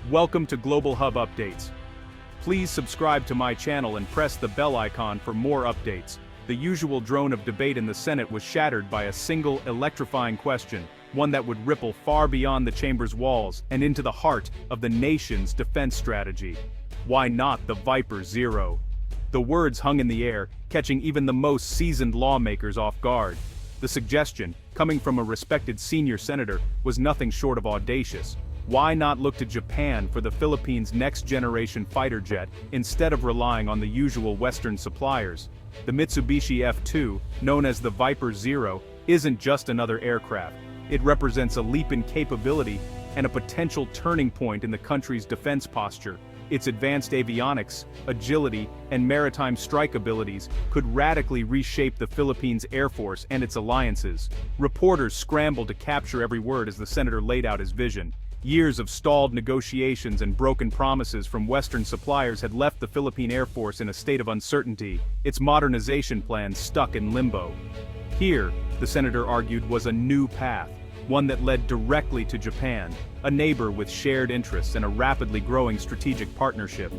Welcome to Global Hub Updates. Please subscribe to my channel and press the bell icon for more updates. The usual drone of debate in the Senate was shattered by a single electrifying question, one that would ripple far beyond the chamber's walls and into the heart of the nation's defense strategy. Why not the Viper Zero? The words hung in the air, catching even the most seasoned lawmakers off guard. The suggestion, coming from a respected senior senator, was nothing short of audacious. Why not look to Japan for the Philippines' next-generation fighter jet instead of relying on the usual Western suppliers? The Mitsubishi F-2, known as the Viper Zero, isn't just another aircraft. It represents a leap in capability and a potential turning point in the country's defense posture. Its advanced avionics, agility, and maritime strike abilities could radically reshape the Philippines Air Force and its alliances. Reporters scrambled to capture every word as the senator laid out his vision. Years of stalled negotiations and broken promises from Western suppliers had left the Philippine Air Force in a state of uncertainty, its modernization plans stuck in limbo. Here, the senator argued, was a new path, one that led directly to Japan, a neighbor with shared interests and a rapidly growing strategic partnership.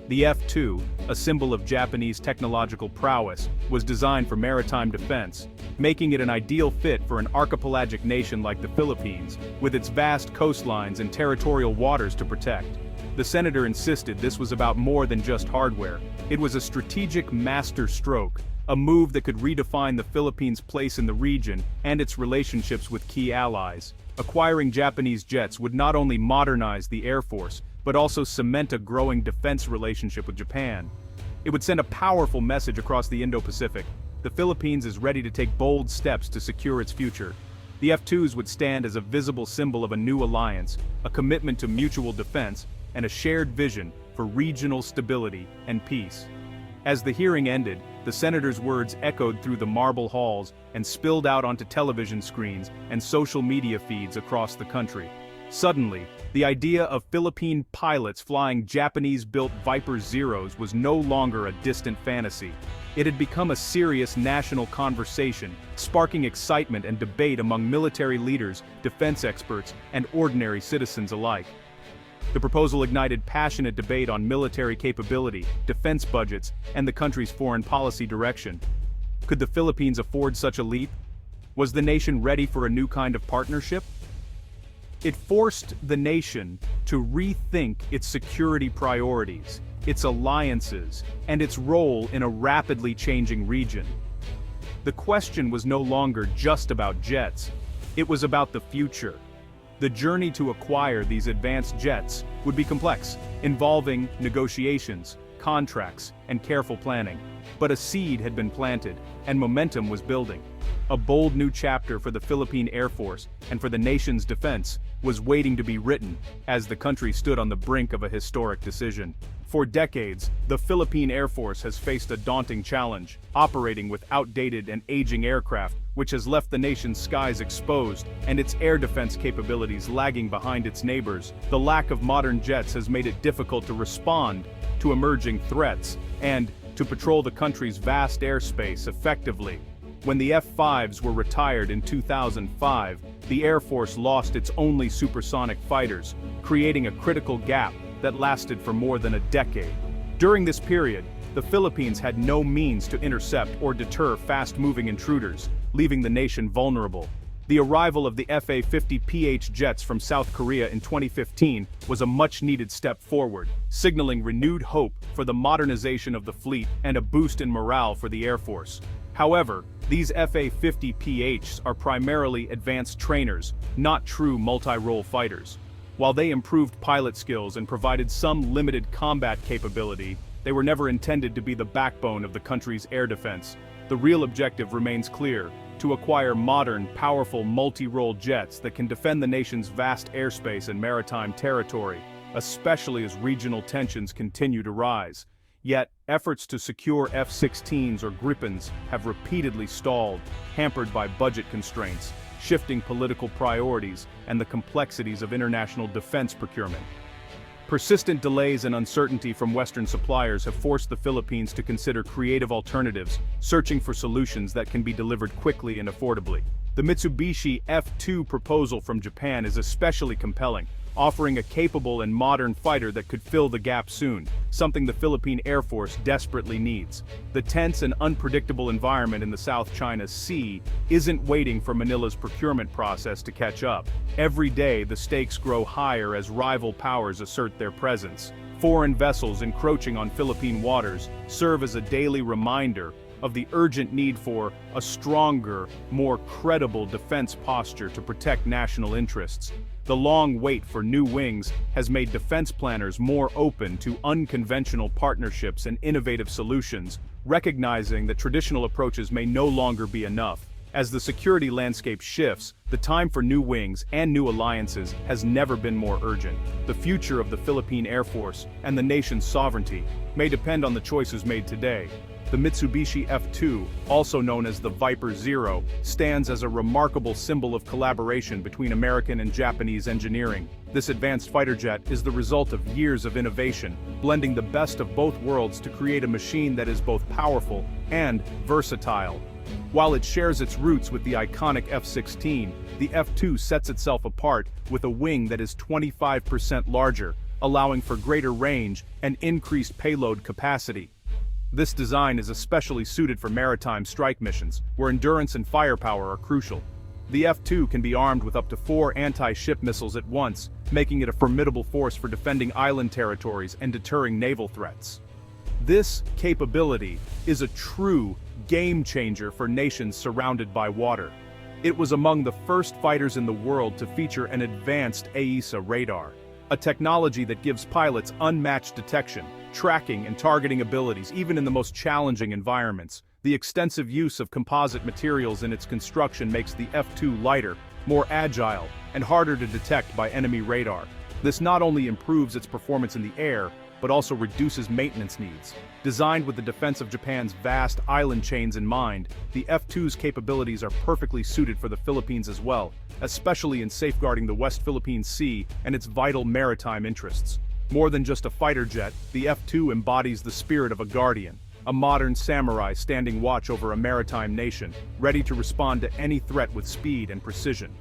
The F-2, a symbol of Japanese technological prowess, was designed for maritime defense, making it an ideal fit for an archipelagic nation like the Philippines, with its vast coastlines and territorial waters to protect. The senator insisted this was about more than just hardware. It was a strategic master stroke, a move that could redefine the Philippines' place in the region and its relationships with key allies. Acquiring Japanese jets would not only modernize the Air Force, but also cement a growing defense relationship with Japan. It would send a powerful message across the Indo-Pacific. The Philippines is ready to take bold steps to secure its future. The F-2s would stand as a visible symbol of a new alliance, a commitment to mutual defense, and a shared vision for regional stability and peace. As the hearing ended, the senator's words echoed through the marble halls and spilled out onto television screens and social media feeds across the country. Suddenly, the idea of Philippine pilots flying Japanese-built Viper Zeros was no longer a distant fantasy. It had become a serious national conversation, sparking excitement and debate among military leaders, defense experts, and ordinary citizens alike. The proposal ignited passionate debate on military capability, defense budgets, and the country's foreign policy direction. Could the Philippines afford such a leap? Was the nation ready for a new kind of partnership? It forced the nation to rethink its security priorities, its alliances, and its role in a rapidly changing region. The question was no longer just about jets, it was about the future. The journey to acquire these advanced jets would be complex, involving negotiations, contracts, and careful planning. But a seed had been planted, and momentum was building. A bold new chapter for the Philippine Air Force and for the nation's defense was waiting to be written as the country stood on the brink of a historic decision. For decades, the Philippine Air Force has faced a daunting challenge, operating with outdated and aging aircraft, which has left the nation's skies exposed and its air defense capabilities lagging behind its neighbors. The lack of modern jets has made it difficult to respond to emerging threats and to patrol the country's vast airspace effectively. When the F-5s were retired in 2005, the Air Force lost its only supersonic fighters, creating a critical gap that lasted for more than a decade. During this period, the Philippines had no means to intercept or deter fast-moving intruders, leaving the nation vulnerable. The arrival of the Fa-50PH jets from South Korea in 2015 was a much-needed step forward, signaling renewed hope for the modernization of the fleet and a boost in morale for the Air Force. However, these Fa-50PHs are primarily advanced trainers, not true multi-role fighters. While they improved pilot skills and provided some limited combat capability, they were never intended to be the backbone of the country's air defense. The real objective remains clear: to acquire modern, powerful multi-role jets that can defend the nation's vast airspace and maritime territory, especially as regional tensions continue to rise. Yet, efforts to secure F-16s or Gripens have repeatedly stalled, hampered by budget constraints, shifting political priorities, and the complexities of international defense procurement. Persistent delays and uncertainty from Western suppliers have forced the Philippines to consider creative alternatives, searching for solutions that can be delivered quickly and affordably. The Mitsubishi F-2 proposal from Japan is especially compelling, offering a capable and modern fighter that could fill the gap soon, something the Philippine Air Force desperately needs. The tense and unpredictable environment in the South China Sea isn't waiting for Manila's procurement process to catch up. Every day, the stakes grow higher as rival powers assert their presence. Foreign vessels encroaching on Philippine waters serve as a daily reminder of the urgent need for a stronger, more credible defense posture to protect national interests. The long wait for new wings has made defense planners more open to unconventional partnerships and innovative solutions, recognizing that traditional approaches may no longer be enough. As the security landscape shifts, the time for new wings and new alliances has never been more urgent. The future of the Philippine Air Force and the nation's sovereignty may depend on the choices made today. The Mitsubishi F-2, also known as the Viper Zero, stands as a remarkable symbol of collaboration between American and Japanese engineering. This advanced fighter jet is the result of years of innovation, blending the best of both worlds to create a machine that is both powerful and versatile. While it shares its roots with the iconic F-16, the F-2 sets itself apart with a wing that is 25% larger, allowing for greater range and increased payload capacity. This design is especially suited for maritime strike missions, where endurance and firepower are crucial. The F-2 can be armed with up to 4 anti-ship missiles at once, making it a formidable force for defending island territories and deterring naval threats. This capability is a true game-changer for nations surrounded by water. It was among the first fighters in the world to feature an advanced AESA radar, a technology that gives pilots unmatched detection, tracking, and targeting abilities even in the most challenging environments. The extensive use of composite materials in its construction makes the F-2 lighter, more agile, and harder to detect by enemy radar. This not only improves its performance in the air, but also reduces maintenance needs. Designed with the defense of Japan's vast island chains in mind, the F-2's capabilities are perfectly suited for the Philippines as well, especially in safeguarding the West Philippine Sea and its vital maritime interests. More than just a fighter jet, the F-2 embodies the spirit of a guardian, a modern samurai standing watch over a maritime nation, ready to respond to any threat with speed and precision.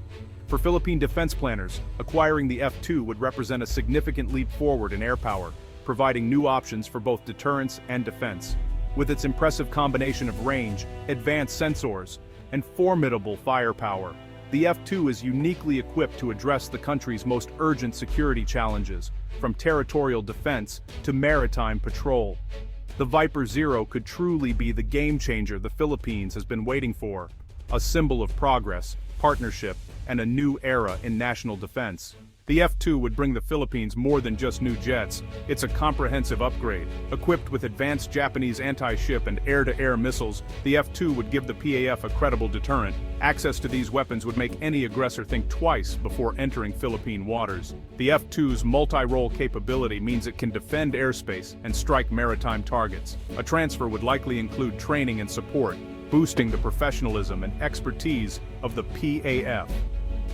For Philippine defense planners, acquiring the F-2 would represent a significant leap forward in air power, providing new options for both deterrence and defense. With its impressive combination of range, advanced sensors, and formidable firepower, the F-2 is uniquely equipped to address the country's most urgent security challenges, from territorial defense to maritime patrol. The Viper Zero could truly be the game-changer the Philippines has been waiting for, a symbol of progress, partnership, and a new era in national defense. The F-2 would bring the Philippines more than just new jets. It's a comprehensive upgrade. Equipped with advanced Japanese anti-ship and air-to-air missiles, the F-2 would give the PAF a credible deterrent. Access to these weapons would make any aggressor think twice before entering Philippine waters. The F-2's multi-role capability means it can defend airspace and strike maritime targets. A transfer would likely include training and support, boosting the professionalism and expertise of the PAF.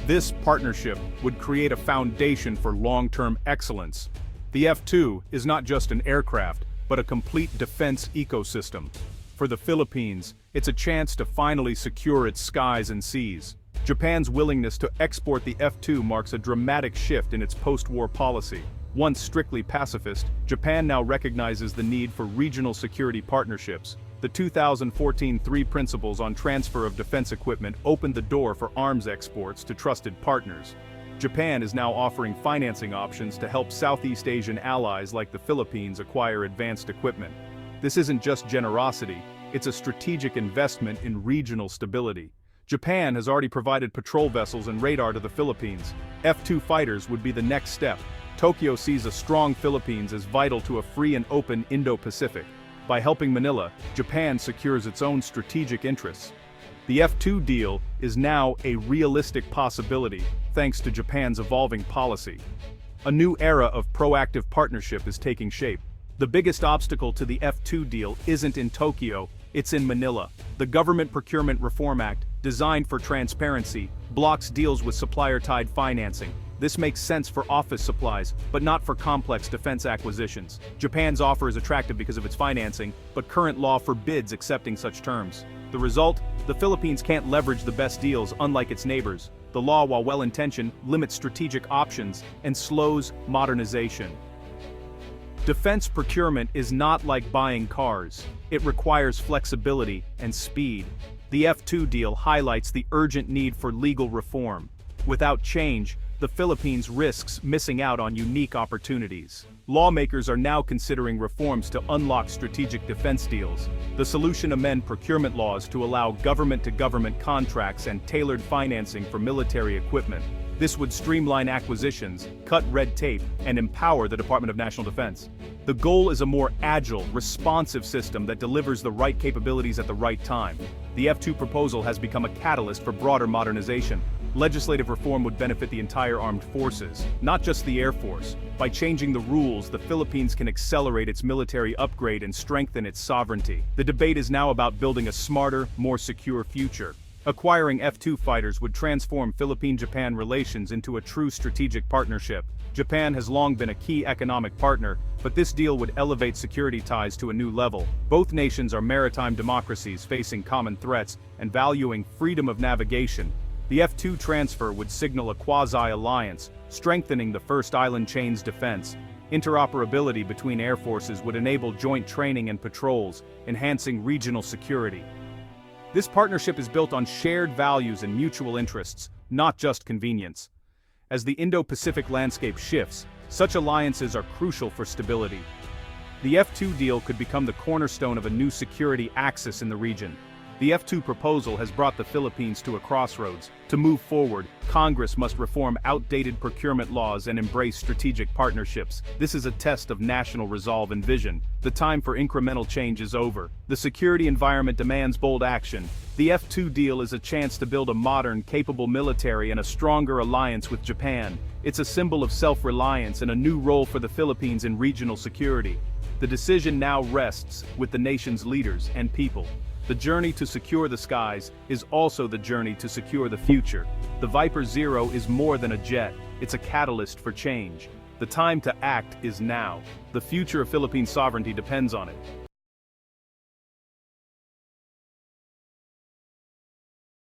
This partnership would create a foundation for long-term excellence. The F-2 is not just an aircraft, but a complete defense ecosystem. For the Philippines, it's a chance to finally secure its skies and seas. Japan's willingness to export the F-2 marks a dramatic shift in its post-war policy. Once strictly pacifist, Japan now recognizes the need for regional security partnerships. The 2014 Three Principles on Transfer of Defense Equipment opened the door for arms exports to trusted partners. Japan is now offering financing options to help Southeast Asian allies like the Philippines acquire advanced equipment. This isn't just generosity, it's a strategic investment in regional stability. Japan has already provided patrol vessels and radar to the Philippines. F-2 fighters would be the next step. Tokyo sees a strong Philippines as vital to a free and open Indo-Pacific. By helping Manila, Japan secures its own strategic interests. The F-2 deal is now a realistic possibility, thanks to Japan's evolving policy. A new era of proactive partnership is taking shape. The biggest obstacle to the F-2 deal isn't in Tokyo, it's in Manila. The Government Procurement Reform Act, designed for transparency, blocks deals with supplier-tied financing. This makes sense for office supplies, but not for complex defense acquisitions. Japan's offer is attractive because of its financing, but current law forbids accepting such terms. The result? The Philippines can't leverage the best deals, unlike its neighbors. The law, while well-intentioned, limits strategic options and slows modernization. Defense procurement is not like buying cars. It requires flexibility and speed. The F-2 deal highlights the urgent need for legal reform. Without change, the Philippines risks missing out on unique opportunities. Lawmakers are now considering reforms to unlock strategic defense deals. The solution: amend procurement laws to allow government-to-government contracts and tailored financing for military equipment. This would streamline acquisitions, cut red tape, and empower the Department of National Defense. The goal is a more agile, responsive system that delivers the right capabilities at the right time. The F-2 proposal has become a catalyst for broader modernization. Legislative reform would benefit the entire armed forces, not just the Air Force. By changing the rules, the Philippines can accelerate its military upgrade and strengthen its sovereignty. The debate is now about building a smarter, more secure future. Acquiring F-2 fighters would transform Philippine-Japan relations into a true strategic partnership. Japan has long been a key economic partner, but this deal would elevate security ties to a new level. Both nations are maritime democracies facing common threats and valuing freedom of navigation. The F-2 transfer would signal a quasi-alliance, strengthening the first island chain's defense. Interoperability between air forces would enable joint training and patrols, enhancing regional security. This partnership is built on shared values and mutual interests, not just convenience. As the Indo-Pacific landscape shifts, such alliances are crucial for stability. The F-2 deal could become the cornerstone of a new security axis in the region. The F-2 proposal has brought the Philippines to a crossroads. To move forward, Congress must reform outdated procurement laws and embrace strategic partnerships. This is a test of national resolve and vision. The time for incremental change is over. The security environment demands bold action. The F-2 deal is a chance to build a modern, capable military and a stronger alliance with Japan. It's a symbol of self-reliance and a new role for the Philippines in regional security. The decision now rests with the nation's leaders and people. The journey to secure the skies is also the journey to secure the future. The Viper Zero is more than a jet, it's a catalyst for change. The time to act is now. The future of Philippine sovereignty depends on it.